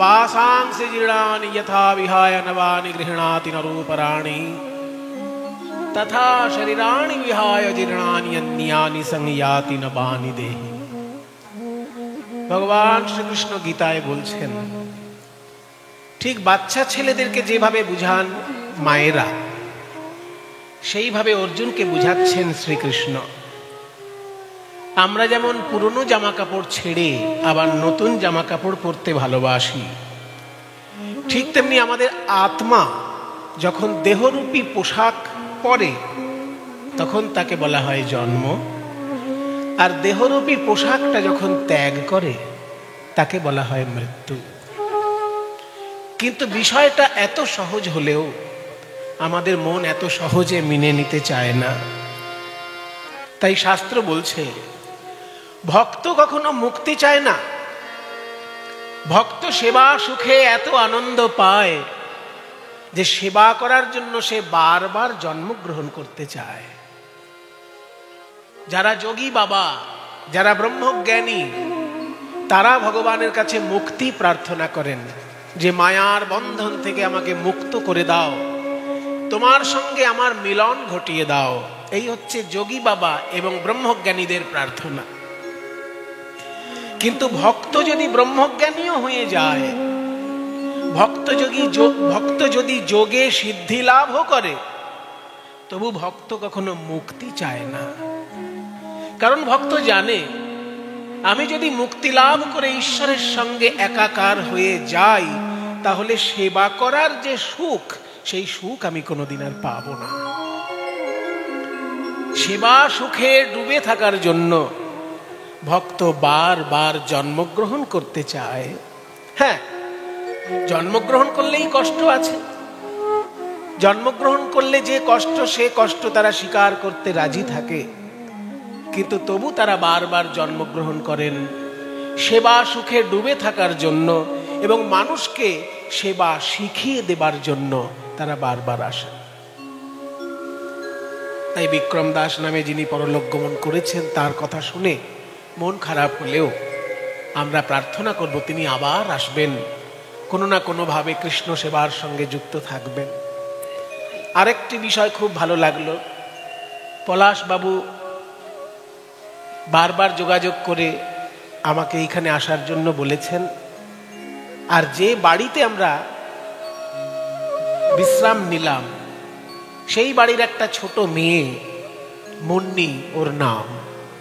वासांसि जीर्णानि यथा विहाय नवानि गृह्णाति नरूपराणि तथा शरीराणि विहाय जीर्णानि अन्यानि संयाति नवानि देहि। भगवान श्रीकृष्ण गीताয় বলছেন, ঠিক বাচ্চা ছেলেদেরকে যেভাবে বুঝান মায়েরা, সেইভাবে অর্জুনকে বুঝাচ্ছেন শ্রীকৃষ্ণ। আমরা যেমন পুরনো জামা কাপড় ছেড়ে আবার নতুন জামা কাপড় পরতে ভালোবাসি, ঠিক তেমনি আমাদের আত্মা যখন দেহরূপী পোশাক পরে তখন তাকে বলা হয় জন্ম, আর দেহরূপী পোশাকটা যখন ত্যাগ করে তাকে বলা হয় মৃত্যু। কিন্তু বিষয়টা এত সহজ হলেও আমাদের মন এত সহজে মেনে নিতে চায় না। তাই শাস্ত্র বলছে, ভক্ত কখনো মুক্তি চায় না। ভক্ত সেবা সুখে এত আনন্দ পায় যে সেবা করার জন্য সে বারবার জন্মগ্রহণ করতে চায়। যারা যোগী বাবা, যারা ব্রহ্মজ্ঞানী, তারা ভগবানের কাছে মুক্তি প্রার্থনা করেন যে মায়ার বন্ধন থেকে আমাকে মুক্ত করে দাও, তোমার সঙ্গে আমার মিলন ঘটিয়ে দাও। এই হচ্ছে যোগী বাবা এবং ব্রহ্মজ্ঞানীদের প্রার্থনা। কিন্তু ভক্ত যদি ব্রহ্মজ্ঞানীও হয়ে যায়, ভক্ত যদি যোগে সিদ্ধি লাভও করে, তবু ভক্ত কখনো মুক্তি চায় না। কারণ ভক্ত জানে, আমি যদি মুক্তি লাভ করে ঈশ্বরের সঙ্গে একাকার হয়ে যাই, তাহলে সেবা করার যে সুখ, সেই সুখ আমি কোনোদিন আর পাবো না। সেবা সুখে ডুবে থাকার জন্য ভক্ত বারবার জন্মগ্রহণ করতে চায়। হ্যাঁ, জন্মগ্রহণ করলেই কষ্ট আছে। জন্মগ্রহণ করলে যে কষ্ট, সে কষ্ট তারা স্বীকার করতে রাজি থাকে, কিন্তু তবু তারা বারবার জন্মগ্রহণ করেন সেবা সুখে ডুবে থাকার জন্য এবং মানুষকে সেবা শিখিয়ে দেবার জন্য তারা বারবার আসেন। তাই বিক্রম দাস নামে যিনি পরলোক গমন করেছেন, তার কথা শুনে মন খারাপ হলেও আমরা প্রার্থনা করব তিনি আবার আসবেন, কোনো না কোনোভাবে কৃষ্ণ সেবার সঙ্গে যুক্ত থাকবেন। আরেকটি বিষয় খুব ভালো লাগলো, পলাশবাবু বারবার যোগাযোগ করে আমাকে এইখানে আসার জন্য বলেছেন। আর যে বাড়িতে আমরা বিশ্রাম নিলাম, সেই বাড়ির একটা ছোট মেয়ে, মুন্নি ওর নাম,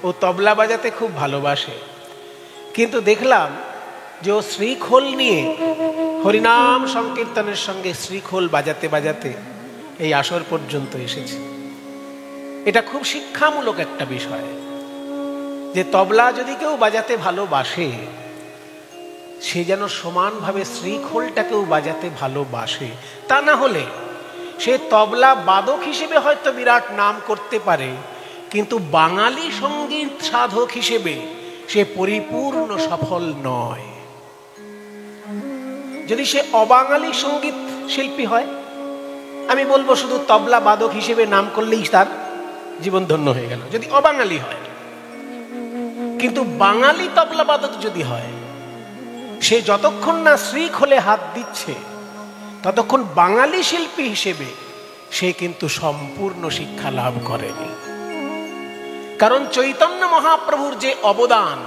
ও তবলা বাজাতে খুব ভালোবাসে। কিন্তু দেখলাম যে ও শ্রীখোল নিয়ে হরিনাম সংকীর্তনের সঙ্গে শ্রীখোল বাজাতে বাজাতে এই আসর পর্যন্ত এসেছে। এটা খুব শিক্ষামূলক একটা বিষয় যে তবলা যদি কেউ বাজাতে ভালোবাসে, সে যেন সমানভাবে শ্রীখোলটাকেও বাজাতে ভালোবাসে। তা না হলে সে তবলা বাদক হিসেবে হয়তো বিরাট নাম করতে পারে, কিন্তু বাঙালি সঙ্গীত সাধক হিসেবে সে পরিপূর্ণ সফল নয়। যদি সে অবাঙালি সঙ্গীত শিল্পী হয়, আমি বলবো শুধু তবলা বাদক হিসেবে নাম করলেই তার জীবন ধন্য হয়ে গেল, যদি অবাঙালি হয়। কিন্তু বাঙালি তবলা বাদক যদি হয়, সে যতক্ষণ না শ্রীখোলে হাত দিচ্ছে ততক্ষণ বাঙালি শিল্পী হিসেবে সে কিন্তু সম্পূর্ণ শিক্ষা লাভ করেনি। কারণ চৈতন্য মহাপ্রভুর যে অবদান,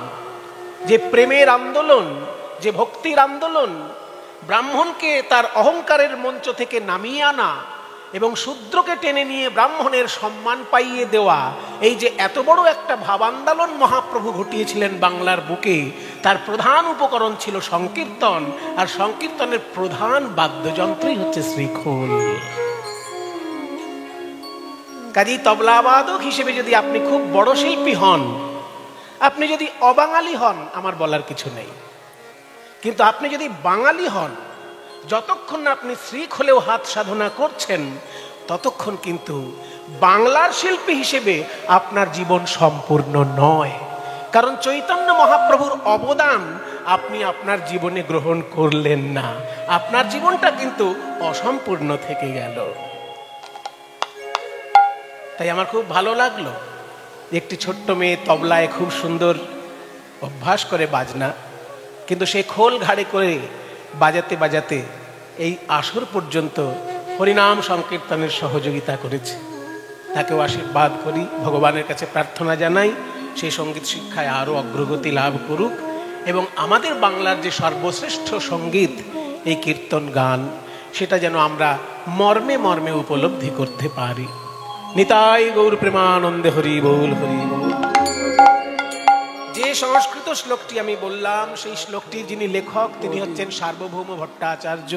যে প্রেমের আন্দোলন, যে ভক্তির আন্দোলন, ব্রাহ্মণকে তার অহংকারের মঞ্চ থেকে নামিয়ে আনা এবং শূদ্রকে টেনে নিয়ে ব্রাহ্মণের সম্মান পাইয়ে দেওয়া, এই যে এত বড় একটা ভাব আন্দোলন মহাপ্রভু ঘটিয়েছিলেন বাংলার বুকে, তার প্রধান উপকরণ ছিল সংকীর্তন, আর সংকীর্তনের প্রধান বাদ্যযন্ত্রই হচ্ছে শ্রীখোল। কাজেই তবলাবাদক হিসেবে যদি আপনি খুব বড় শিল্পী হন, আপনি যদি অবাঙালি হন, আমার বলার কিছু নেই। কিন্তু আপনি যদি বাঙালি হন, যতক্ষণ না আপনি শ্রীখোলেও হাত সাধনা করছেন, ততক্ষণ কিন্তু বাংলার শিল্পী হিসেবে আপনার জীবন সম্পূর্ণ নয়। কারণ চৈতন্য মহাপ্রভুর অবদান আপনি আপনার জীবনে গ্রহণ করলেন না, আপনার জীবনটা কিন্তু অসম্পূর্ণ থেকে গেল। তাই আমার খুব ভালো লাগলো একটি ছোট্ট মেয়ে তবলায় খুব সুন্দর অভ্যাস করে বাজনা, কিন্তু সে খোল ঘাড়ে করে বাজাতে বাজাতে এই আসর পর্যন্ত হরিনাম সংকীর্তনের সহযোগিতা করেছে। তাকেও আশীর্বাদ করি, ভগবানের কাছে প্রার্থনা জানাই সেই সঙ্গীত শিক্ষায় আরও অগ্রগতি লাভ করুক এবং আমাদের বাংলার যে সর্বশ্রেষ্ঠ সঙ্গীত এই কীর্তন গান, সেটা যেন আমরা মর্মে মর্মে উপলব্ধি করতে পারি। নিতাই গৌর প্রেমানন্দে হরি বল হরি বল। যে সংস্কৃত শ্লোকটি আমি বললাম, সেই শ্লোকটির যিনি লেখক তিনি হচ্ছেন সার্বভৌম ভট্টাচার্য,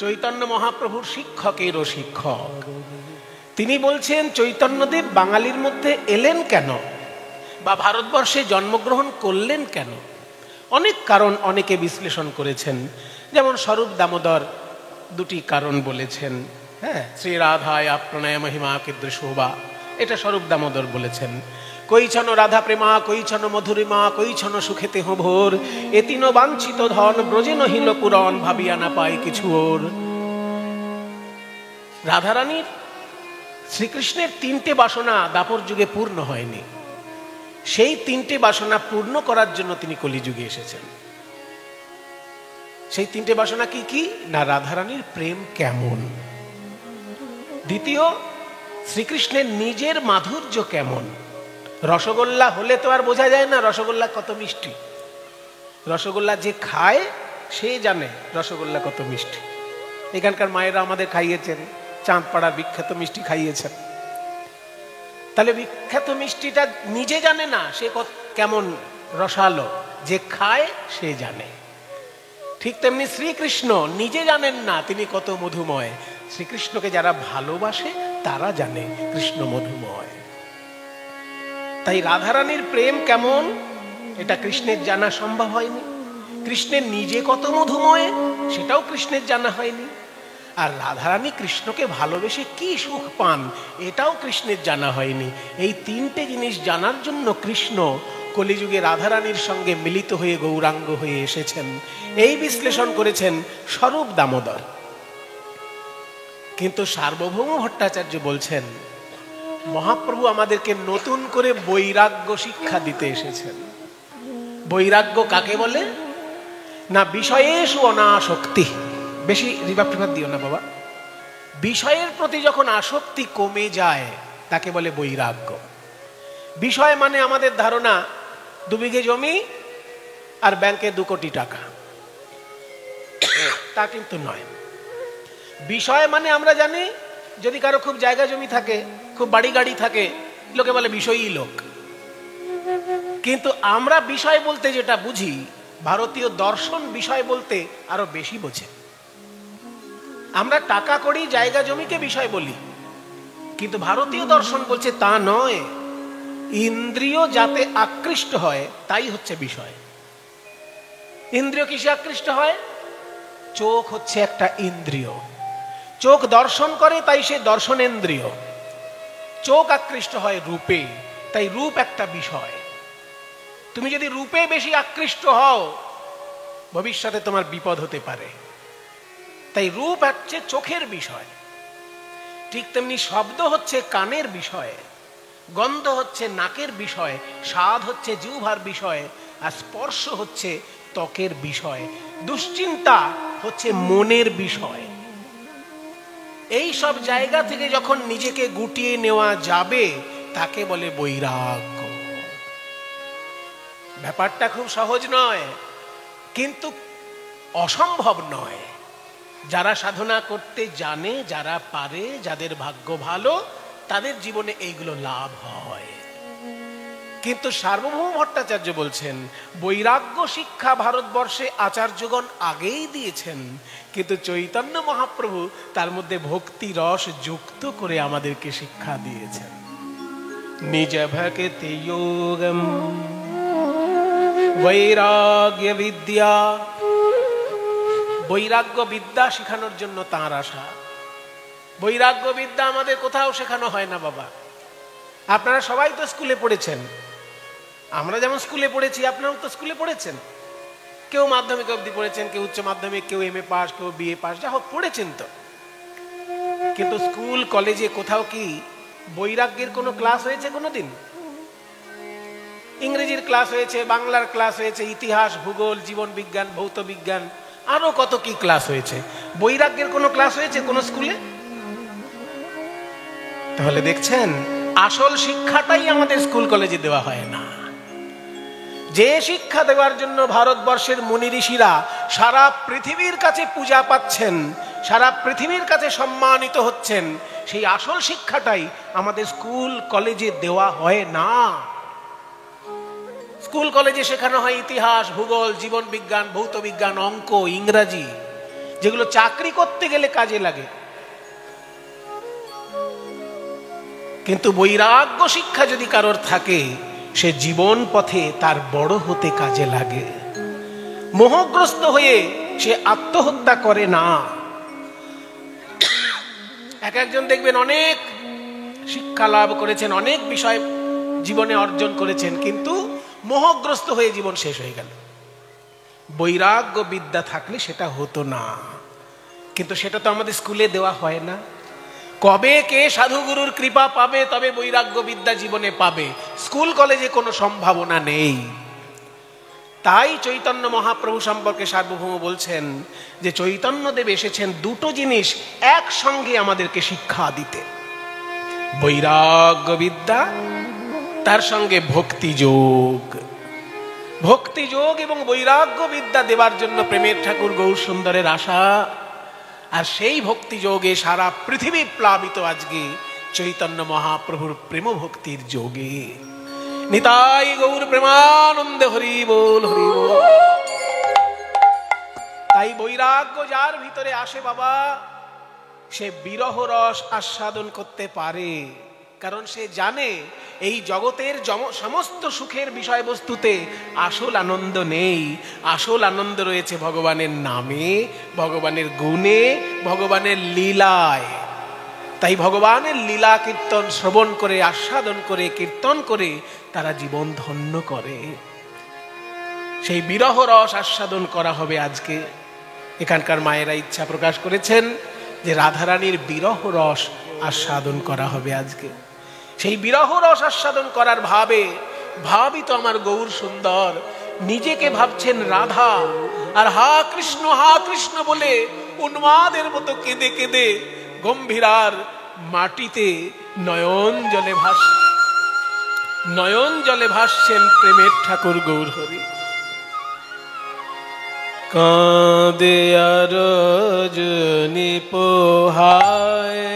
চৈতন্য মহাপ্রভুর শিক্ষকেরও শিক্ষক। তিনি বলছেন চৈতন্যদেব বাঙালির মধ্যে এলেন কেন, বা ভারতবর্ষে জন্মগ্রহণ করলেন কেন? অনেক কারণ অনেকে বিশ্লেষণ করেছেন। যেমন স্বরূপ দামোদর দুটি কারণ বলেছেন। হ্যাঁ, শ্রী রাধায় প্রণয় মহিমা কীদৃশোবা, এটা স্বরূপ দামোদর বলেছেন। কৈছন রাধা প্রেমা কৈছন মধুরিমা কৈছন সুখেতে ভোর, এতিন বাঞ্ছিত ধন ব্রজে নহিল পুরন, ভাবিয়া না পাই কিছু ওর। রাধারানীর শ্রীকৃষ্ণের তিনটে বাসনা দাপর যুগে পূর্ণ হয়নি, সেই তিনটে বাসনা পূর্ণ করার জন্য তিনি কলিযুগে এসেছেন। সেই তিনটে বাসনা কি কি না, রাধারানীর প্রেম কেমন, দ্বিতীয় শ্রীকৃষ্ণের নিজের মাধুর্য কেমন। রসগোল্লা হলে তো আর বোঝা যায় না রসগোল্লা কত মিষ্টি, রসগোল্লা যে খায় সে জানে রসগোল্লা কত মিষ্টি। এখানকার মায়েরা আমাদের খাইয়েছেন, চাঁদপাড়ার বিখ্যাত মিষ্টি খাইয়েছেন। তাহলে বিখ্যাত মিষ্টিটা নিজে জানে না সে কেমন রসালো, যে খায় সে জানে। ঠিক তেমনি শ্রীকৃষ্ণ নিজে জানেন না তিনি কত মধুময়, শ্রীকৃষ্ণকে যারা ভালোবাসে তারা জানে কৃষ্ণ মধুময়। তাই রাধারানীর প্রেম কেমন এটা কৃষ্ণের জানা সম্ভব হয়নি, কৃষ্ণের নিজে কত মধুময় সেটাও কৃষ্ণের জানা হয়নি, আর রাধারানী কৃষ্ণকে ভালোবেসে কি সুখ পান এটাও কৃষ্ণের জানা হয়নি। এই তিনটে জিনিস জানার জন্য কৃষ্ণ কলিযুগে রাধারানীর সঙ্গে মিলিত হয়ে গৌরাঙ্গ হয়ে এসেছেন। এই বিশ্লেষণ করেছেন স্বরূপ দামোদর। কিন্তু সার্বভৌম ভট্টাচার্য বলছেন মহাপ্রভু আমাদেরকে নতুন করে বৈরাগ্য শিক্ষা দিতে এসেছেন। বৈরাগ্য কাকে বলে না, বিষয়েষু অনাসক্তি। বেশি রিভাব দিও না বাবা। বিষয়ের প্রতি যখন আসক্তি কমে যায় তাকে বলে বৈরাগ্য। বিষয় মানে আমাদের ধারণা 2 বিঘে জমি আর ব্যাংকে 2 কোটি টাকা, তা কিন্তু নয়। বিষয় মানে আমরা জানি যদি কারো খুব জায়গা জমি থাকে, খুব বাড়ি গাড়ি থাকে, লোকে বলে বিষয়ী লোক। কিন্তু আমরা বিষয় বলতে যেটা বুঝি, ভারতীয় দর্শন বিষয় বলতে আরো বেশি বোঝে। আমরা টাকা কড়ি জায়গা জমিকে বিষয় বলি, কিন্তু ভারতীয় দর্শন বলছে তা নয়, ইন্দ্রিয় যাতে আকৃষ্ট হয় তাই হচ্ছে বিষয়। ইন্দ্রিয় কিসে আকৃষ্ট হয়? চোখ হচ্ছে একটা ইন্দ্রিয়, চোখ দর্শন করে তাই সে দর্শনেন্দ্রিয়। চোখ আকৃষ্ট হয় রূপে, তাই রূপ একটা বিষয়। তুমি যদি রূপে বেশি আকৃষ্ট হও ভবিষ্যতে তোমার বিপদ হতে পারে। তাই রূপ হচ্ছে চোখের বিষয়। ঠিক তেমনি শব্দ হচ্ছে কানের বিষয়, গন্ধ হচ্ছে নাকের বিষয়, স্বাদ হচ্ছে জিহ্বার বিষয়, আর স্পর্শ হচ্ছে ত্বকের বিষয়, দুশ্চিন্তা হচ্ছে মনের বিষয়। এই সব জায়গা থেকে যখন নিজেকে গুটিয়ে নেওয়া যাবে তাকে বলে বৈরাগ্য। ব্যাপারটা খুব সহজ নয়, কিন্তু অসম্ভব নয়। যারা সাধনা করতে জানে, যারা পারে, যাদের ভাগ্য ভালো, তাদের জীবনে এইগুলো লাভ হয়। কিন্তু সার্বভৌম ভট্টাচার্য বলছেন বৈরাগ্য শিক্ষা ভারতবর্ষে আচার্যগণ আগেই দিয়েছেন, কিন্তু চৈতন্য মহাপ্রভু তার মধ্যে ভক্তি রস যুক্ত করে আমাদেরকে শিক্ষা দিয়েছেন। নিজ ভক্তি যোগম বৈরাগ্য বিদ্যা। বৈরাগ্য বিদ্যা শেখানোর জন্য তাঁর আশা। বৈরাগ্য বিদ্যা আমাদের কোথাও শেখানো হয় না বাবা। আপনারা সবাই তো স্কুলে পড়েছেন, আমরা যেমন স্কুলে পড়েছি আপনারাও তো স্কুলে পড়েছেন। কেউ মাধ্যমিক অবধি পড়েছেন, কেউ উচ্চ মাধ্যমিক, কেউ MA পাস, কেউ BA পাস, যা হোক পড়েছেন তো। কিন্তু স্কুল কলেজে কোথাও কি বৈরাগ্যের কোনো ক্লাস হয়েছে কোনোদিন? ইংরেজির ক্লাস হয়েছে, বাংলার ক্লাস হয়েছে, ইতিহাস, ভূগোল, জীবন বিজ্ঞান, ভৌত বিজ্ঞান, আরো কত কি ক্লাস হয়েছে। বৈরাগ্যের কোনো ক্লাস হয়েছে কোনো স্কুলে? তাহলে দেখছেন আসল শিক্ষাটাই আমাদের স্কুল কলেজে দেওয়া হয় না। যে শিক্ষা দেওয়ার জন্য ভারতবর্ষের মুনি ঋষিরা সারা পৃথিবীর কাছে পূজা পাচ্ছেন, সারা পৃথিবীর কাছে সম্মানিত হচ্ছেন, সেই আসল শিক্ষাটাই আমাদের স্কুল কলেজে দেওয়া হয় না। স্কুল কলেজে শেখানো হয় ইতিহাস, ভূগোল, জীবন বিজ্ঞান, ভৌত বিজ্ঞান, অঙ্ক, ইংরাজি, যেগুলো চাকরি করতে গেলে কাজে লাগে। কিন্তু বৈরাগ্য শিক্ষা যদি কারোর থাকে, সে জীবন পথে তার বড় হতে কাজে লাগে। মোহগ্রস্ত হয়ে সে আত্মহত্যা করে না। এক একজন দেখবেন অনেক শিক্ষা লাভ করেছেন, অনেক বিষয় জীবনে অর্জন করেছেন, কিন্তু মোহগ্রস্ত হয়ে জীবন শেষ হয়ে গেল। বৈরাগ্য বিদ্যা থাকলে সেটা হতো না, কিন্তু সেটা তো আমাদের স্কুলে দেওয়া হয় না। কবে কে সাধুগুরুর কৃপা পাবে তবে বৈরাগ্য বিদ্যা জীবনে পাবে, স্কুল কলেজে কোনো সম্ভাবনা নেই। তাই চৈতন্য মহাপ্রভু সম্পর্কে সার্বভৌম বলছেন যে চৈতন্যদেব এসেছেন দুটো জিনিস একসঙ্গে আমাদেরকে শিক্ষা দিতে, বৈরাগ্য বিদ্যা, তার সঙ্গে ভক্তিযোগ। ভক্তিযোগ এবং বৈরাগ্য বিদ্যা দেবার জন্য প্রেমের ঠাকুর গৌর সুন্দরের আশা। আর সেই ভক্তিযোগে সারা পৃথিবী প্লাবিত আজকে চৈতন্য মহাপ্রভুর প্রেম ভক্তির যোগে। নিতাই গৌর প্রেমানন্দে হরি বল, হরি বল। তাই বৈরাগ্য যার ভিতরে আসে বাবা, সে বিরহ রস আস্বাদন করতে পারে, কারণ সে জানে এই জগতের সমস্ত সুখের বিষয়বস্তুতে আসল আনন্দ নেই। আসল আনন্দ রয়েছে ভগবানের নামে, ভগবানের গুণে, ভগবানের লীলায়। তাই ভগবানের লীলা কীর্তন শ্রবণ করে, আস্বাদন করে, কীর্তন করে তারা জীবন ধন্য করে। সেই বিরহ রস আস্বাদন করা হবে আজকে। এখানকার মায়েরা ইচ্ছা প্রকাশ করেছেন যে রাধারানীর বিরহ রস আস্বাদন করা হবে আজকে। সেই বিরহ রস আস্বাদন করার ভাবই তো আমার গৌর সুন্দর। নিজেকে ভাবছেন রাধা, আর হা কৃষ্ণ বলে উন্মাদের মতো কেঁদে কেঁদে গম্ভীরার মাটিতে নয়ন জলে ভাসছেন প্রেমের ঠাকুর গৌর হরি। কাঁদে আর রজনী পোহায়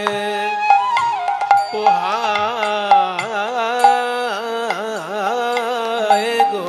গো,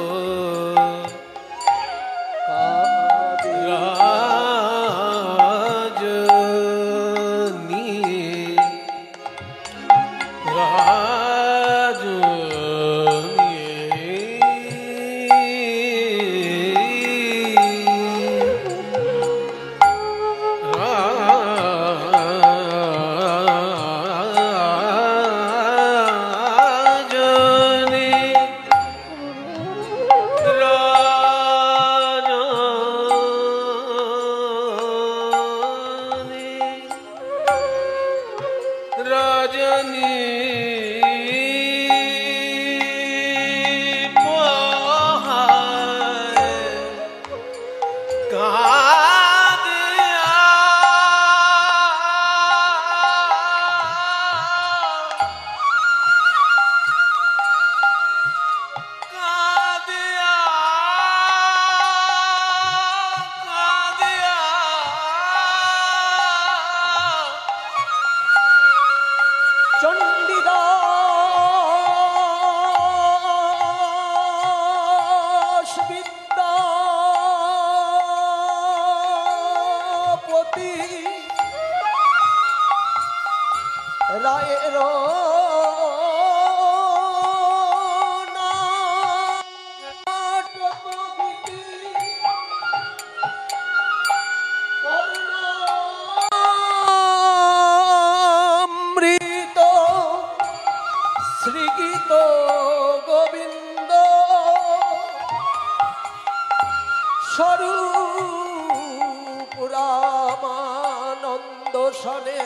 রজনী চণ্ডীদাস বিদ্যাপতি রায়ের শ্রীগীত গোবিন্দ স্বরূপ রামানন্দ সনে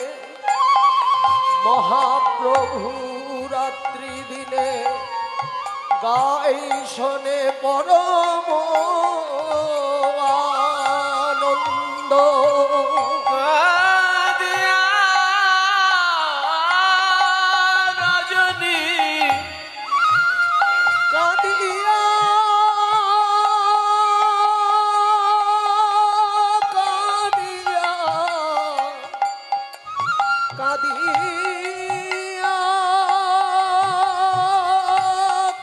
মহাপ্রভু রাত্রি দিনে গাই শোনে পরম আনন্দ। গোবিন্দ কাঁদিয়া রজনী কাঁদিয়া কাঁদিয়া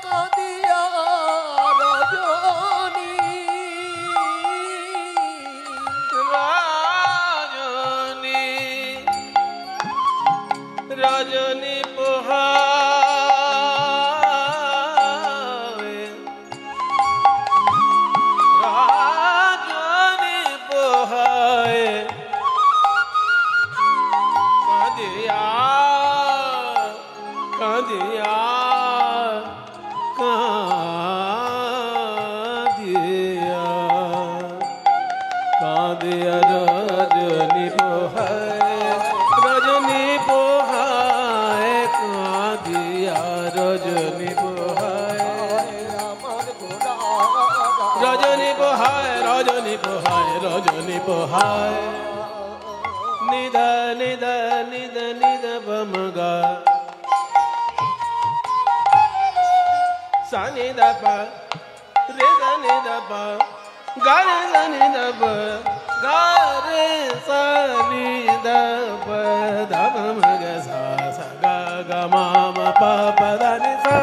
কাঁদিয়া রজনী রজনী রজনী পোহায় রজনী পোহায় কাঁদিয়া কাঁদিয়া কাঁদিয়া কাঁদিয়া রজনী পোহায় রজনী পোহায় কাঁদিয়া রজনী পোহায় আমার গোরা রজনী পোহায় রজনী পোহায় রজনী পোহায় নিদ নিদ নিদ নিদ বমগা সানি দপ রে সানি দপ গারে সানি দপ গারে সানি দপ দপ মগ সা সা গা গা মা মা পা পা দা ni sa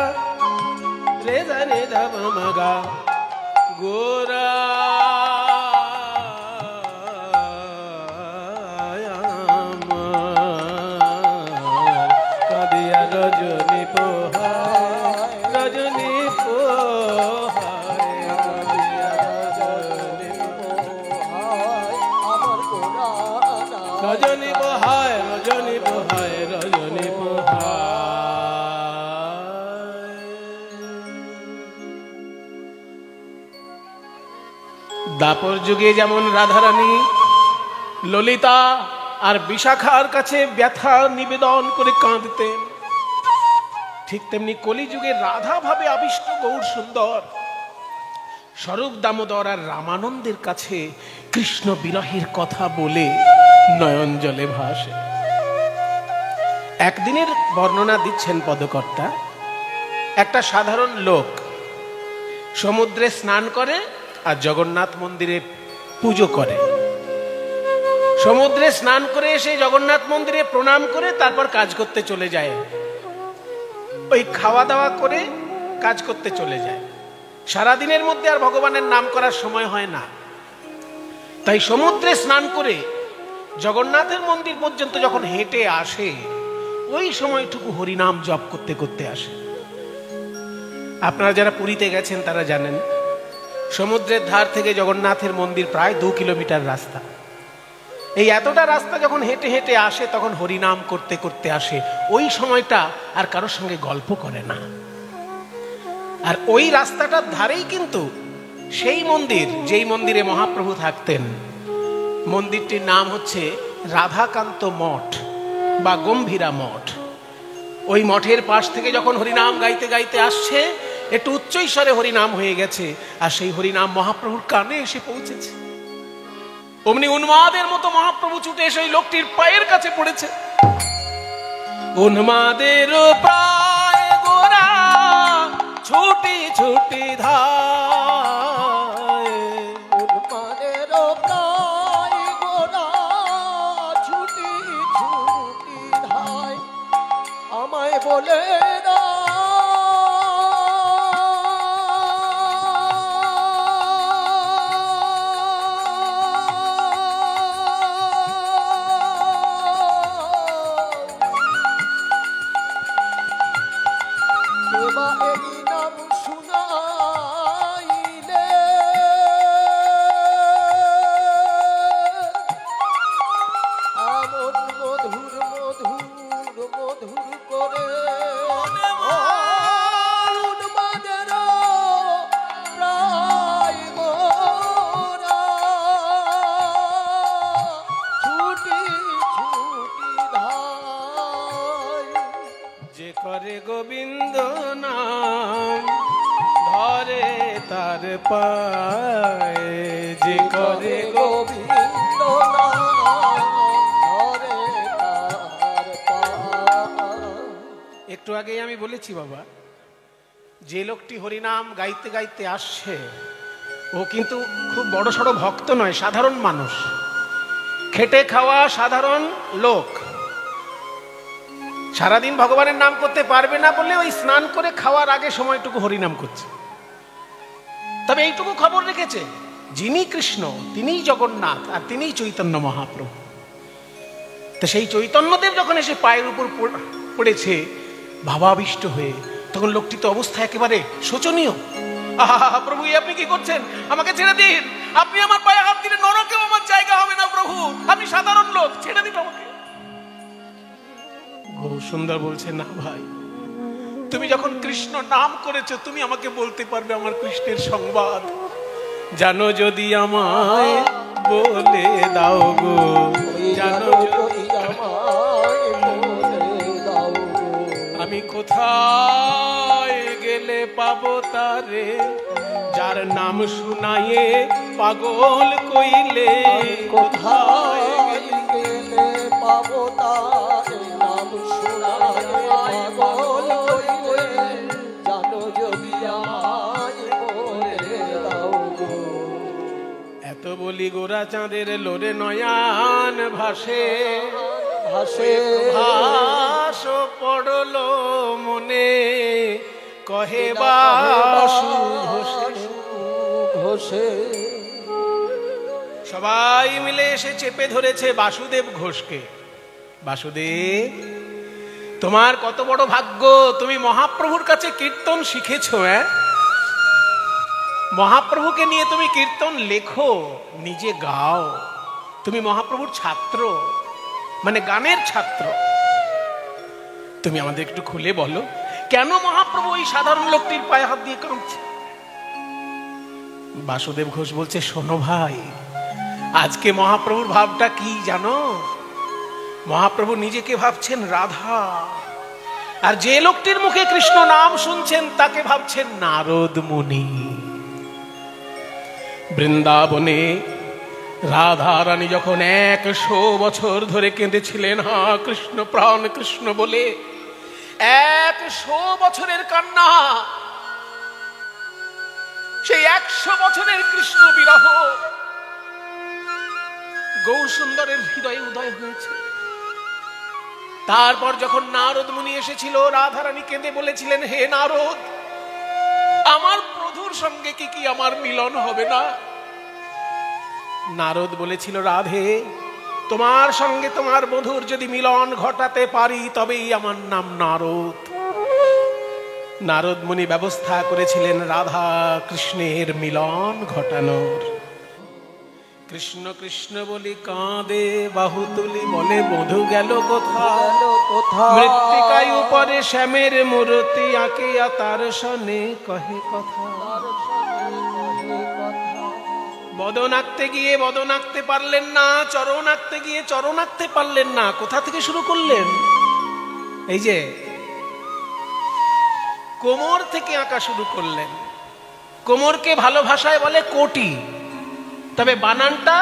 রে সানি দপ মগা গোরা রজনী পোহায় রজনী পোহায় রজনী পোহায় আমার গোরা রজনী পোহায় রজনী পোহায় রজনী পোহায়। দাপর যুগে যেমন রাধারানী ললিতা আর বিশাখার কাছে ব্যথা নিবেদন করে কাঁদতেন, ঠিক তেমনি কলিযুগে রাধা ভাবে আবিষ্ট গৌর সুন্দর স্বরূপ দামোদর আর রামানন্দের কাছে কৃষ্ণ বিরহের কথা বলে নয়ন জলে ভাসে। একদিনের বর্ণনা দিচ্ছেন পদকর্তা। একটা সাধারণ লোক সমুদ্রে স্নান করে আর জগন্নাথ মন্দিরে পুজো করে। সমুদ্রে স্নান করে এসে জগন্নাথ মন্দিরে প্রণাম করে তারপর কাজ করতে চলে যায়। ওই খাওয়া দাওয়া করে কাজ করতে চলে যায়। সারাদিনের মধ্যে আর ভগবানের নাম করার সময় হয় না। তাই সমুদ্রে স্নান করে জগন্নাথের মন্দির পর্যন্ত যখন হেঁটে আসে, ওই সময়টুকু হরিনাম জপ করতে করতে আসে। আপনারা যারা পুরীতে গেছেন তারা জানেন, সমুদ্রের ধার থেকে জগন্নাথের মন্দির প্রায় 2 কিলোমিটার রাস্তা। এই এতটা রাস্তা যখন হেঁটে হেঁটে আসে তখন হরিনাম করতে করতে আসে। ওই সময়টা আর কারোর সঙ্গে গল্প করে না। আর ওই রাস্তাটার ধারেই কিন্তু সেই মন্দির, যেই মন্দিরে মহাপ্রভু থাকতেন। মন্দিরটির নাম হচ্ছে রাধাকান্ত মঠ বা গম্ভীরা মঠ। ওই মঠের পাশ থেকে যখন হরিনাম গাইতে গাইতে আসছে, একটু উচ্চৈস্বরে হরিনাম হয়ে গেছে, আর সেই হরিনাম মহাপ্রভুর কানে এসে পৌঁছেছে। অমনি উন্মাদের মতো মহাপ্রভু ছুটে এসে ওই লোকটির পায়ের কাছে পড়েছে। উন্মাদের প্রায় গোরা ছুটি ছুটি ধায়, উন্মাদের প্রায় গোরা ছুটি ছুটি ধায়, আমায় বলে গোবিন্দ নাম ধরে তার পায়ে, যে করে গোবিন্দ একটু আগেই আমি বলেছি বাবা, যে লোকটি হরিনাম গাইতে গাইতে আসছে ও কিন্তু খুব বড় সড়ো ভক্ত নয়, সাধারণ মানুষ, খেটে খাওয়া সাধারণ লোক। সারাদিন ভগবানের নাম করতে পারবে না বলে ওই স্নান করে খাওয়ার আগে সময়টুকু হরিনাম করছে। তবে এইটুকু খবর রেখেছে, যিনি কৃষ্ণ তিনিই জগন্নাথ আর তিনিই চৈতন্য মহাপ্রভু। তো সেই চৈতন্যদেব যখন এসে পায়ের উপর পড়েছে ভাবাবিষ্ট হয়ে, তখন লোকটি তো অবস্থা একেবারে শোচনীয়। আহা প্রভু, আপনি কি করছেন? আমাকে ছেড়ে দিন, আপনি আমার পায়ে হাত দিলে নরকেও আমার জায়গা হবে না প্রভু, আমি সাধারণ লোক, ছেড়ে দিন আমাকে। গৌরসুন্দর বলছে, না ভাই, তুমি যখন কৃষ্ণ নাম করেছো তুমি আমাকে বলতে পারবে আমার কৃষ্ণের সংবাদ। জানো যদি আমায় বলে দাও গো, জানো যদি আমি কোথায় গেলে পাবো তারে, যার নাম শুনাইয়ে পাগল কইলে। কোথায় গেলে পাবো তারে, নাম শুনাইয়ে পাগল কইলে। জানো যদি আমায় বলে দাও গো। এত বলি গোরা চাঁদের লোরে নয়ান ভাসে ভাসে ভাস পড়লো মনে, কহে বাসু ঘোষে। সবাই মিলে এসে চেপে ধরেছে বাসুদেব ঘোষকে। বাসুদেব, তোমার কত বড় ভাগ্য, তুমি মহাপ্রভুর কাছে কীর্তন শিখেছো। মহাপ্রভুকে নিয়ে তুমি কীর্তন লেখো, নিজে গাও, তুমি মহাপ্রভুর ছাত্র, মানে গানের ছাত্র। তুমি আমাদের একটু খুলে বলো, কেন মহাপ্রভু ওই সাধারণ লোকটির পায়ে হাত দিয়ে কাঁদছে? বাসুদেব ঘোষ বলছে, শোনো ভাই, আজকে মহাপ্রভুর ভাবটা কি জানো? মহাপ্রভু নিজেকে ভাবছেন রাধা, আর যে লোকটির মুখে কৃষ্ণ নাম শুনছেন তাকে ভাবছেন নারদ মুনি। বৃন্দাবনে রাধা রানী যখন 100 বছর ধরে কেঁদেছিলেন হা কৃষ্ণ প্রাণ কৃষ্ণ বলে, 100 বছরের কান্না, সেই 100 বছরের কৃষ্ণ বিরহ গৌরসুন্দরের হৃদয়ে উদয় হয়েছে। তারপর যখন নারদ মুনি এসেছিল, রাধারানী কেঁদে বলেছিলেন, হে নারদ, আমার প্রভুর সঙ্গে কি আমার মিলন হবে না? নারদ বলেছিল, রাধে, তোমার সঙ্গে তোমার বধূর যদি মিলন ঘটাতে পারি তবেই আমার নাম নারদ। নারদ মুনি ব্যবস্থা করেছিলেন রাধা কৃষ্ণের মিলন ঘটানোর। কৃষ্ণ কৃষ্ণ বলি কাঁদে বাহু তুলি, বলে বধূ গেল কোথায়? মৃত্তিকায় উপরে শ্যামের মূর্তি আঁকিয়া তার সনে কহে কথা। বদন আঁকতে গিয়ে বদন আঁকতে পারলেন না, চরণ আঁকতে গিয়ে চরণ আঁকতে পারলেন না। কোথা থেকে শুরু করলেন? এই যে কোমর থেকে আঁকা শুরু করলেন। কোমরকে ভালো ভাষায় বলে কোটি, তবে বানানটা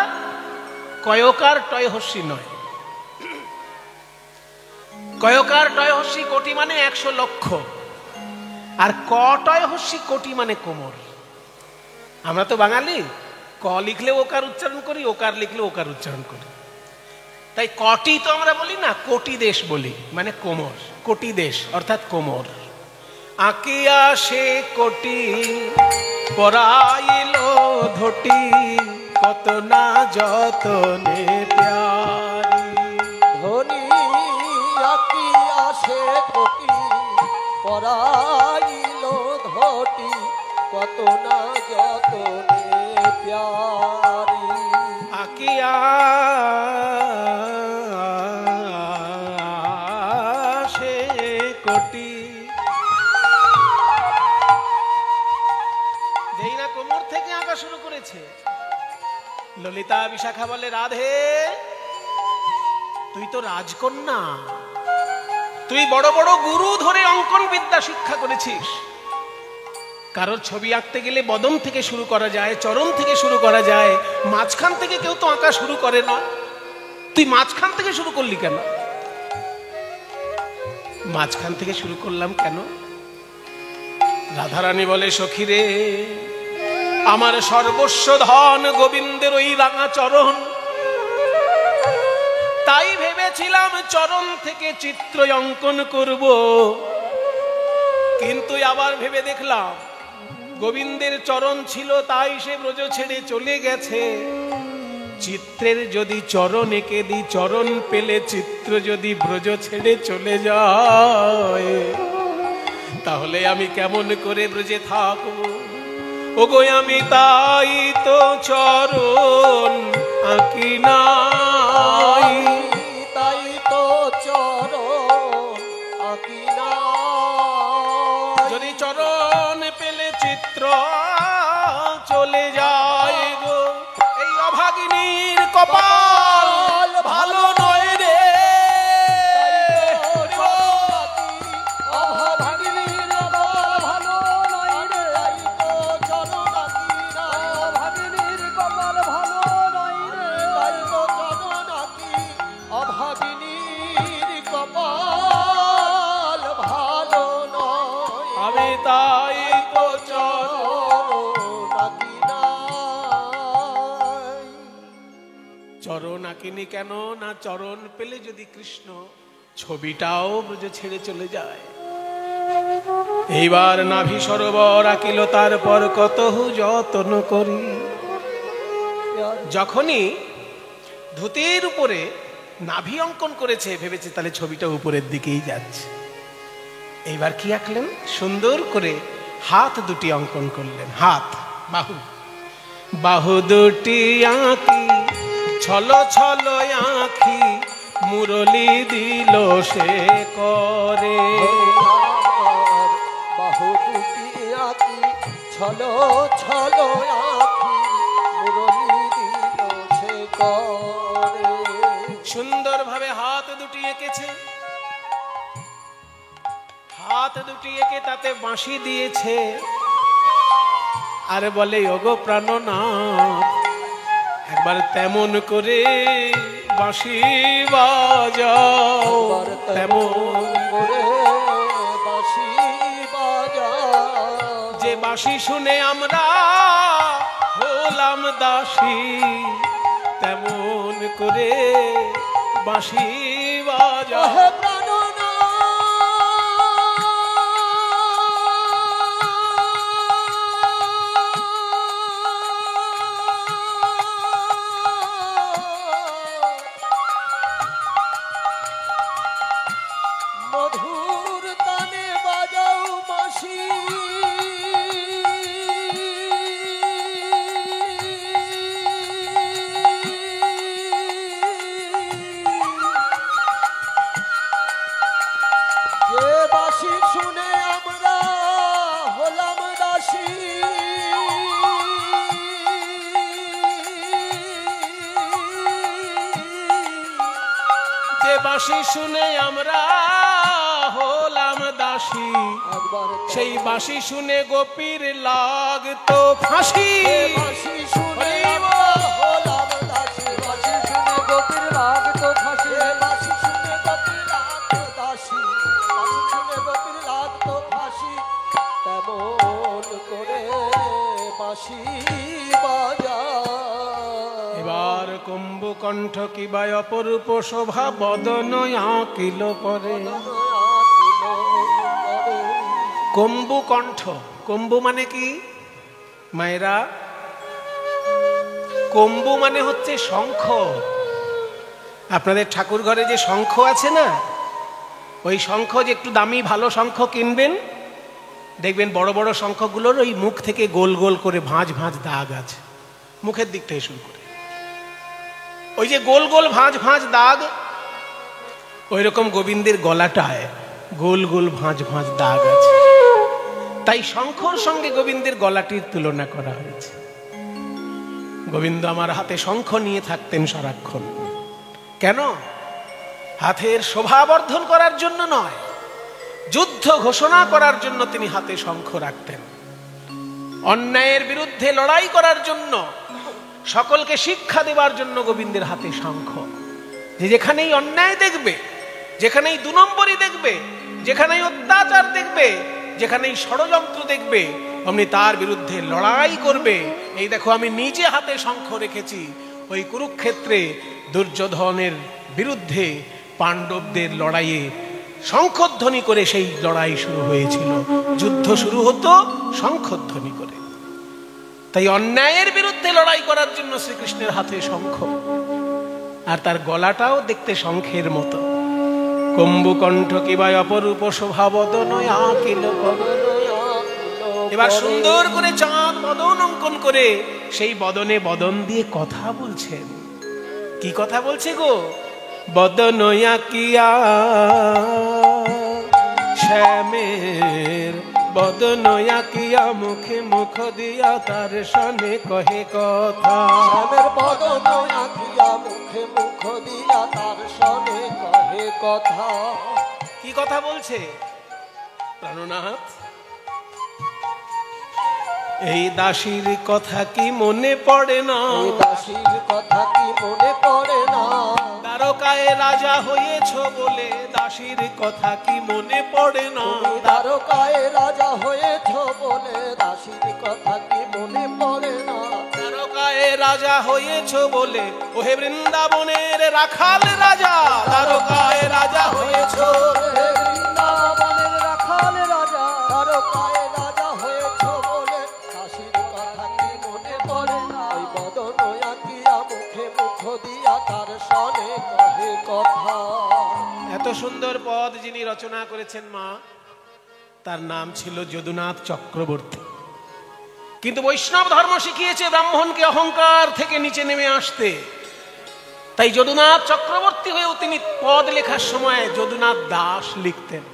কয়কার টয় হস্যি নয়। কয়কার টয় হস্যি কোটি মানে 100 লক্ষ, আর ক টয় হস্যি কোটি মানে কোমর। আমরা তো বাঙালি, ক লিখলে ওকার উচ্চারণ করি, ওকার লিখলে ওকার উচ্চারণ করি। তাই কটি তো আমরা বলি না, কোটি দেশ বলি, মানে কোমর। কোটি দেশ অর্থাৎ কোমর। আঁকিয়া সে কোটি পরাইল ধটি, কত না যতনে প্যারি। ধনী আঁকিয়া সে কোটি পরাইল ধটি, কত না যতনে প্যারি। আঁকিয়া সে কোটি, যেই না কোমর থেকে আঁকা শুরু করেছে। ললিতা বিশাখা বলে, রাধে, তুই তো রাজকন্যা, তুই বড় বড় গুরু ধরে অঙ্কন বিদ্যা শিক্ষা করেছিস। কারোর ছবি আঁকতে গেলে বদন থেকে শুরু করা যায়, চরণ থেকে শুরু করা যায়, মাঝখান থেকে কেউ তো আঁকা শুরু করে না। তুই মাঝখান থেকে শুরু করলি কেন? মাঝখান থেকে শুরু করলাম কেন? রাধারানী বলে, সখী রে, আমার সর্বস্ব ধন গোবিন্দের ওই রাঙা চরণ, তাই ভেবেছিলাম চরণ থেকে চিত্র অঙ্কন করব, কিন্তু আবার ভেবে দেখলাম গোবিন্দের চরণ ছিল তাই সে ব্রজ ছেড়ে চলে গেছে। চিত্রের যদি চরণ এঁকে দিই, চরণ পেলে চিত্র যদি ব্রজ ছেড়ে চলে যায়, তাহলে আমি কেমন করে ব্রজে থাকবো? ওগো আমি তাই তো চরণ আঁকি নাই, তাই তো চরণ আঁকি নাই। যদি চরণ পেলে চিত্র চলে যায় গো, এই অভাগিনীর কপাল ভালো নয় রে। আমি তাই তো চরণ আঁকিনি কেন না, চরণ পেলে যদি কৃষ্ণ ছবিটাও ব্রজ ছেড়ে চলে যায়। এইবার নাভি সরোবর আঁকিল, তারপর কতহু যত্ন করি। যখনই ধুতির উপরে নাভি অঙ্কন করেছে, ভেবেছে তাহলে ছবিটা উপরের দিকেই যাচ্ছে। এইবার কি আঁকলেন? সুন্দর করে হাত দুটি অঙ্কন করলেন, হাত বাহু, বাহু দুটি আঁকি ছলো ছলো আঁখি, মুরলি দিল সে করে। বাহু দুটি আঁকি ছলো ছলো আঁখি, মুরলি দিল সে করে। সুন্দরভাবে হাত দুটি এঁকেছে, হাত দুটি এঁকে তাতে বাঁশি দিয়েছে, আর বলে, ওগো প্রাণনাথ, একবার তেমন করে বাঁশি বাজাও, তেমন করে বাঁশি বাজাও। যে বাঁশি শুনে আমরা হলাম দাসী, তেমন করে বাঁশি বাজাও। মধুর তানে বাজাও বাঁশি, যে বাঁশি শুনে আমরা হলাম দাসী। যে বাঁশি শুনে আমরা হলাম দাসী, সেই বাঁশি শুনে গোপীর লাগতো ফাঁসি। বাঁশি শুনে আমরা হলাম দাসী, বাঁশি শুনে গোপীর লাগতো ফাঁসি। বাঁশি শুনে গোপীর লাগতো দাসী, বাঁশি শুনে গোপীর লাগতো ফাঁসি। তেমন করে বাঁশি বাজা। এবার কুম্ভকণ্ঠ কিবা অপরূপ শোভা বদন আঁকিল পরে। কুম্ভকণ্ঠ, কুম্ভ মানে কি মায়েরা? কুম্ভ মানে হচ্ছে শঙ্খ। আপনাদের ঠাকুর ঘরে যে শঙ্খ আছে না, ওই শঙ্খ যে একটু দামি ভালো শঙ্খ কিনবেন, দেখবেন বড় বড় শঙ্খগুলোর ওই মুখ থেকে গোল গোল করে ভাঁজ ভাঁজ দাগ আছে, মুখের দিক থেকে শুরু করে ওই যে গোল গোল ভাঁজ ভাঁজ দাগ, ওই রকম গোবিন্দের গলাটায় গোল গোল ভাঁজ ভাঁজ দাগ আছে। তাই শঙ্খর সঙ্গে গোবিন্দের গলাটির তুলনা করা হয়েছে। গোবিন্দ আমার হাতে শঙ্খ নিয়ে থাকতেন সারাক্ষণ। কেন? হাতের শোভাবর্ধন করার জন্য নয়, যুদ্ধ ঘোষণা করার জন্য তিনি হাতে শঙ্খ রাখতেন। অন্যায়ের বিরুদ্ধে লড়াই করার জন্য, সকলকে শিক্ষা দেবার জন্য গোবিন্দের হাতে শঙ্খ। যে যেখানেই অন্যায় দেখবে, যেখানেই দু নম্বরই দেখবে, যেখানেই অত্যাচার দেখবে, যেখানেই ষড়যন্ত্র দেখবে, অমনি তার বিরুদ্ধে লড়াই করবে। এই দেখো আমি নিজে হাতে শঙ্খ রেখেছি। ওই কুরুক্ষেত্রে দুর্যোধনের বিরুদ্ধে পাণ্ডবদের লড়াইয়ে শঙ্খধ্বনি করে সেই লড়াই শুরু হয়েছিল। যুদ্ধ শুরু হতো শঙ্খধ্বনি করে। তাই অন্যায়ের বিরুদ্ধে লড়াই করার জন্য শ্রীকৃষ্ণের হাতে শঙ্খ, আর তার গলাটাও দেখতে শঙ্খের মতো। কম্বুকণ্ঠ কিবা অপরূপ শোভা বদনয় আকিল। এবার সুন্দর করে চাঁদ বদন অঙ্কন করে সেই বদনে বদন দিয়ে কথা বলছেন। কি কথা বলছে গো? বদনয় আকিয়া শ্যামের বদনয় আকিয়া মুখে মুখ দিয়া তার সনে কহে কথা। শ্যামের বদনয় আকিয়া মুখে মুখ দিয়া তার সনে কহে কথা। কি কথা বলছে প্রাণনাথ? এই দাসীর কথা কি মনে পড়ে না? এই দাসীর কথা কি মনে পড়ে না? দ্বারকায় রাজা হয়েছ বলে দাসীর কথা কি মনে পড়ে না? দ্বারকায় রাজা হয়েছ বলে দাসীর কথা কি মনে পড়ে না? দ্বারকায় রাজা হয়েছ বলে ওহে বৃন্দাবনের রাখাল রাজা। দ্বারকায় রাজা হয়েছ, বৃন্দাবনের রাখাল রাজা। দ্বারকায় রাজা হয়েছ বলে দাসীর কথা কি মনে পড়ে না? ওই বদনয় আকিয়া মুখে মুখ দিয়া তার সনে কহে কথা। এত সুন্দর পদ যিনি রচনা করেছেন মা, তার নাম ছিল যদুনাথ চক্রবর্তী। কিন্তু বৈষ্ণব ধর্ম শিখিয়েছে ব্রাহ্মণকে অহংকার থেকে নিচে নেমে আসতে। তাই যদুনাথ চক্রবর্তী হয়েও তিনি পদ লেখার সময় যদুনাথ দাস লিখতেন।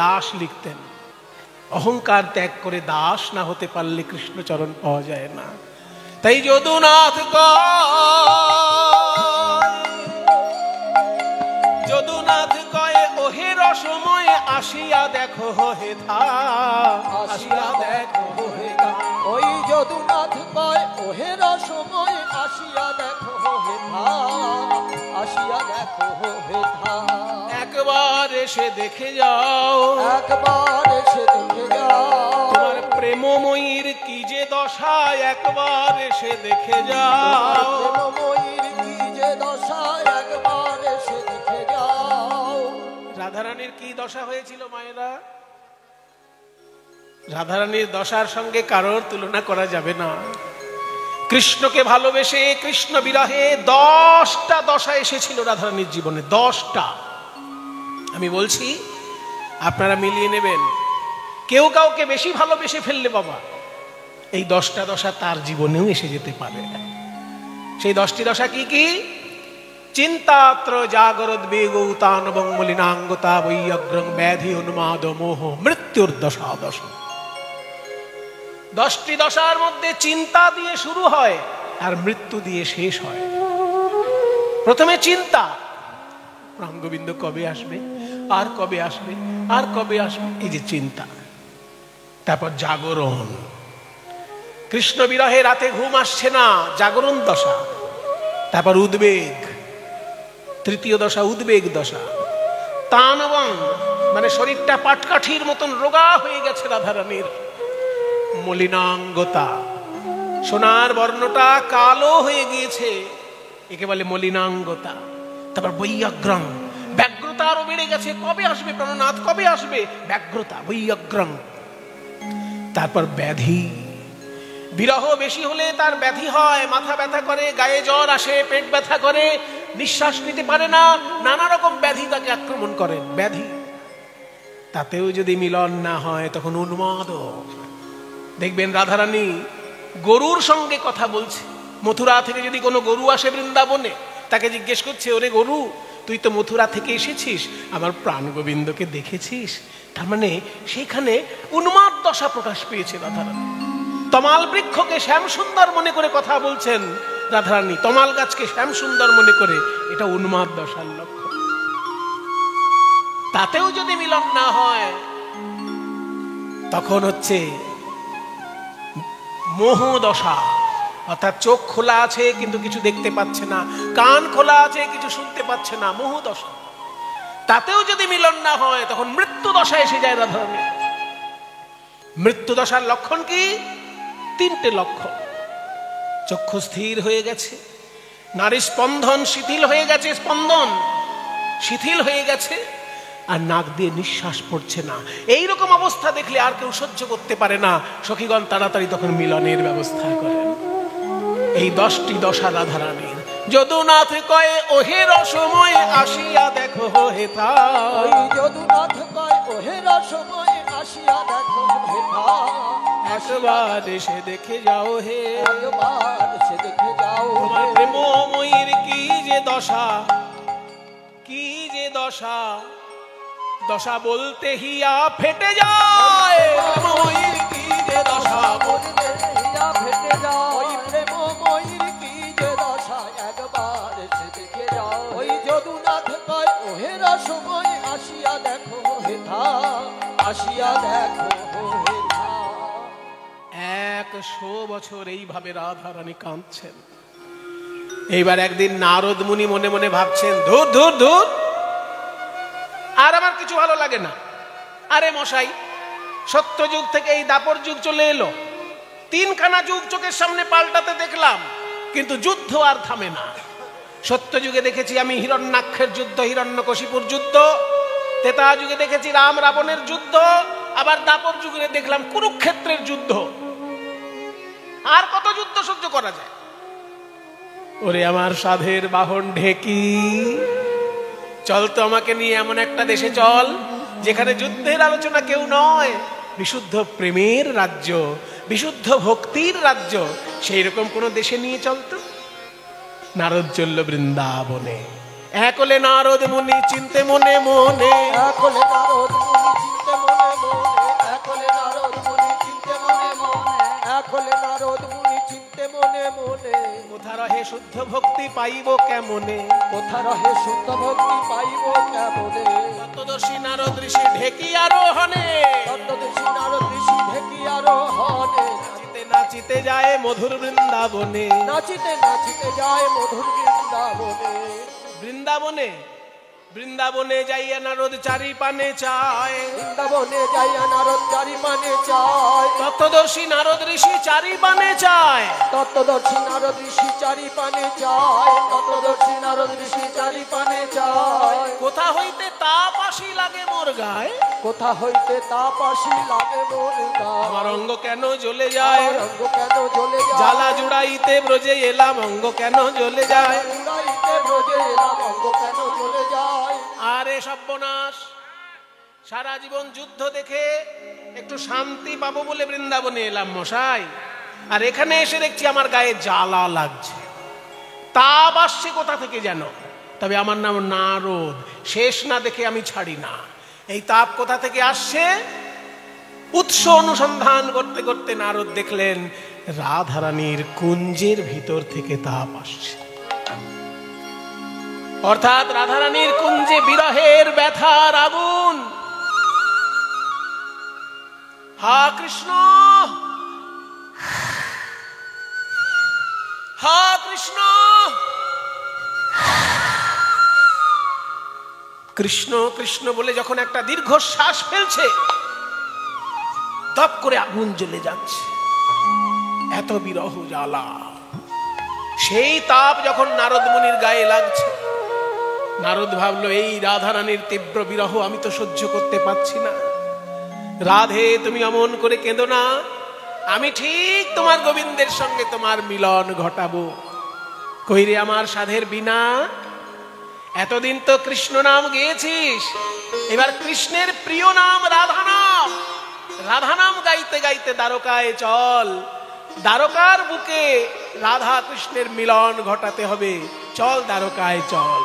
দাস লিখতেন। অহংকার ত্যাগ করে দাস না হতে পারলে কৃষ্ণচরণ পাওয়া যায় না। তাই যদুনাথ যদুনাথ কয়ে ওহে রসময় আসিয়া দেখো হে থা। আসিয়া দেখো হে থা। ওই যদুনাথ কয় ওহে রসময় আসিয়া দেখো হে থা। আসিয়া দেখো হে থা। একবার এসে দেখে যাও, একবার এসে দেখে যাও। তোমার প্রেমময়ীর কি যে দশা, একবার এসে দেখে যাও। প্রেমময়ীর কি যে দশা, একবার এসে দেখে যাও। রাধারানীর কি দশা হয়েছিল মায়েরা? রাধারানীর দশার সঙ্গে কারোর তুলনা করা যাবে না। কৃষ্ণকে ভালোবেসে কৃষ্ণ বিরহে 10টা দশা এসেছিল রাধারানীর জীবনে। 10টা। আমি বলছি, আপনারা মিলিয়ে নেবেন। কেউ কাউকে বেশি ভালোবেসে ফেললে বাবা, এই 10টা দশা তার জীবনেও এসে যেতে পারে। সেই 10টি দশা কি কি? চিন্তাত্র জাগরোদ্বেগ উতানবং মলিনাঙ্গতা বৈয়গ্রং ব্যাধি উন্মাদ মোহ মৃত্যুর দশা দশ। 10টি দশার মধ্যে চিন্তা দিয়ে শুরু হয় আর মৃত্যু দিয়ে শেষ হয়। প্রথমে চিন্তা, রামগোবিন্দ কবে আসবে, আর কবে আসবে, আর কবে আসবে, এই যে চিন্তা। তারপর জাগরণ, কৃষ্ণ বিরহে রাতে ঘুম আসছে না, জাগরণ দশা। তারপর উদ্বেগ, তৃতীয় দশা উদ্বেগ দশা। তানবং মানে শরীরটা পাটকাঠির মতন রোগা হয়ে গেছে রাধারানীর। মলিনাঙ্গতা, সোনার বর্ণটা কালো হয়ে গিয়েছে, একে বলে মলিনাঙ্গতা। তারপর বৈয়গ্রং, ব্যগ্রতা আরো বেড়ে গেছে। কবে আসবে প্রাণনাথ, কবে আসবে? ব্যগ্রতা, বৈয়গ্রং। তারপর ব্যাধি, বিরহ বেশি হলে তার ব্যাধি হয়, মাথা ব্যথা করে, গায়ে জ্বর আসে, পেট ব্যথা করে, নিঃশ্বাস নিতে পারে না, নানা রকম ব্যাধি তাকে আক্রমণ করে, ব্যাধি। তাতেও যদি মিলন না হয় তখন উন্মাদ। দেখবেন রাধারানী গরুর সঙ্গে কথা বলছে। মথুরা থেকে যদি কোনো গরু আসে বৃন্দাবনে, তাকে জিজ্ঞেস করছে, ওরে গরু, তুই তো মথুরা থেকে এসেছিস, আমার প্রাণ গোবিন্দকে দেখেছিস? তার মানে সেখানে উন্মাদ দশা প্রকাশ পেয়েছে রাধারানী। তমাল বৃক্ষকে শ্যাম সুন্দর মনে করে কথা বলছেন রাধারানী, তমাল গাছকে শ্যাম সুন্দর মনে করে, এটা উন্মাদ দশার লক্ষ্য। তাতেও যদি মিলন না হয় তখন হচ্ছে মোহ দশা। অর্থাৎ চোখ খোলা আছে কিন্তু কিছু দেখতে পাচ্ছে না, কান খোলা আছে কিছু শুনতে পাচ্ছে না, মোহ দশা। তাতেও যদি মিলন না হয় তখন মৃত্যু দশা এসে যায় রাধারানীর। মৃত্যু দশার লক্ষণ কি? তিনটে লক্ষণ। চক্ষু স্থির হয়ে গেছে, নারী স্পন্দন শিথিল হয়ে গেছে, স্পন্দন শিথিল হয়ে গেছে, আর নাক দিয়ে নিঃশ্বাস পড়ছে না। এইরকম অবস্থা দেখলে আর কেউ সহ্য করতে পারে না। সখীগণ তাড়াতাড়ি তখন মিলনের ব্যবস্থা করেন। এই 10টি দশা রাধারানীর। যদুনাথ কয়ে ওহে রসময় আসিয়া দেখো হেথা, যদুনাথ কয় ওহে রসময় আসিয়া দেখো হেথা, একবার এসে দেখে যাও হে, একবার সে দেখে যাও তোমার প্রেমময়ীর কি যে দশা, কি যে দশা, দশা বলতে হিয়া ফেটে যায়। প্রেমময়ীর কি যে দশা, বলতে হিয়া ফেটে যায়। প্রেমময়ীর কি যে দশা, একবার সে দেখে যাও। ওই যদুনাথ কয় ওহে রসময় আসিয়া দেখো হেথা, আসিয়া দেখো হেথা। 100 বছর এইভাবে রাধারানী কাঁদছেন। এইবার একদিন নারদ মুনি মনে মনে ভাবছেন, ধুর ধুর ধুর, আর আমার কিছু ভালো লাগে না। আরে মশাই, সত্যযুগ থেকে এই দাপর যুগ চলে এলো, 3খানা যুগ চোখের সামনে পাল্টাতে দেখলাম, কিন্তু যুদ্ধ আর থামে না। সত্যযুগে দেখেছি আমি হিরণ্যাক্ষের যুদ্ধ, হিরণ্যকশিপুর যুদ্ধ, ত্রেতা যুগে দেখেছি রাম রাবণের যুদ্ধ, আবার দাপর যুগে দেখলাম কুরুক্ষেত্রের যুদ্ধ। আর কত যুদ্ধ সহ্য করা যায়? ওরে আমার সাধের বাহন ঢেকি, চল তো আমাকে নিয়ে এমন একটা দেশে চল যেখানে যুদ্ধের আলোচনা কেউ নয়, বিশুদ্ধ প্রেমের রাজ্য, বিশুদ্ধ ভক্তির রাজ্য। সেই রকম কোন দেশে নিয়ে চলতো। নারদ চলল বৃন্দাবনে। একলে নারদ মুনি চিনতে মনে মনে, একলে নারদ মুনি চিনতে মনে মনে, একলে নারদ মুনি চিনতে মনে মনে, একলে নারদ মুনি চিনতে মনে মনে। কোথা রহে শুদ্ধ ভক্তি পাইব কেমনে, কোথা রহে শুদ্ধ ভক্তি পাইব কেমনে। তত্ত্বদর্শী নারদ ঋষি ঢেকি আরোহণে, তত্ত্বদর্শী নারদ ঋষি ঢেকি আরোহণে, নাচিতে নাচিতে যায় মধুর বৃন্দাবনে। নাচিতে নাচিতে যায় মধুর বৃন্দাবনে। বৃন্দাবনে বৃন্দাবনে যাইয়া নারদ চারি পানে চায়, বৃন্দাবনে যাইয়া নারদ চারি পানে চায়। তত্ত্বদর্শী নারদ ঋষি চারি পানে চায়। তত্ত্বদর্শী নারদ ঋষি চারি পানে চায়। তত্ত্বদর্শী নারদ ঋষি চারি পানে চায়। কোথা হইতে তাপ আসি লাগে মোর গায়ে, কোথা হইতে তাপ আসি লাগে মোর গায়ে। আমার অঙ্গ কেন জ্বলে যায়, আমার অঙ্গ কেন জ্বলে যায়। জ্বালা জুড়াইতে ব্রজে এলাম অঙ্গ কেন জ্বলে যায়। উড়াইতে ব্রজে এলাম অঙ্গ কেন জ্বলে যায়। আরে সর্বনাশ, সারা জীবন যুদ্ধ দেখে একটু শান্তি পাবো বলে বৃন্দাবনে এলাম মশাই, আর এখানে এসে দেখছি আমার গায়ে জ্বালা লাগছে, তাপ আসছে কোথা থেকে যেন। তবে আমার নাম নারদ, শেষ না দেখে আমি ছাড়ি না। এই তাপ কোথা থেকে আসছে? উৎস অনুসন্ধান করতে করতে নারদ দেখলেন রাধারানীর কুঞ্জের ভিতর থেকে তাপ আসছে। অর্থাৎ রাধারানীর কুঞ্জে বিরহের ব্যথার আগুন। হা কৃষ্ণ, হা কৃষ্ণ, কৃষ্ণ কৃষ্ণ বলে যখন একটা দীর্ঘশ্বাস ফেলছে, তপ করে আগুন জ্বলে যাচ্ছে, এত বিরহ জ্বালা। সেই তাপ যখন নারদ মুনির গায়ে লাগছে, নারদ ভাবলো এই রাধারানীর তীব্র বিরহ আমি তো সহ্য করতে পারছি না। রাধে তুমি অমন করে কেঁদো না, আমি ঠিক তোমার গোবিন্দের সঙ্গে তোমার মিলন ঘটাবো। কইরে আমার সাধের বিনা, এতদিন তো কৃষ্ণ নাম গেয়েছিস, এবার কৃষ্ণের প্রিয় নাম রাধা নাম, রাধা নাম গাইতে গাইতে দ্বারকায় চল। দ্বারকার বুকে রাধা কৃষ্ণের মিলন ঘটাতে হবে, চল দ্বারকায় চল।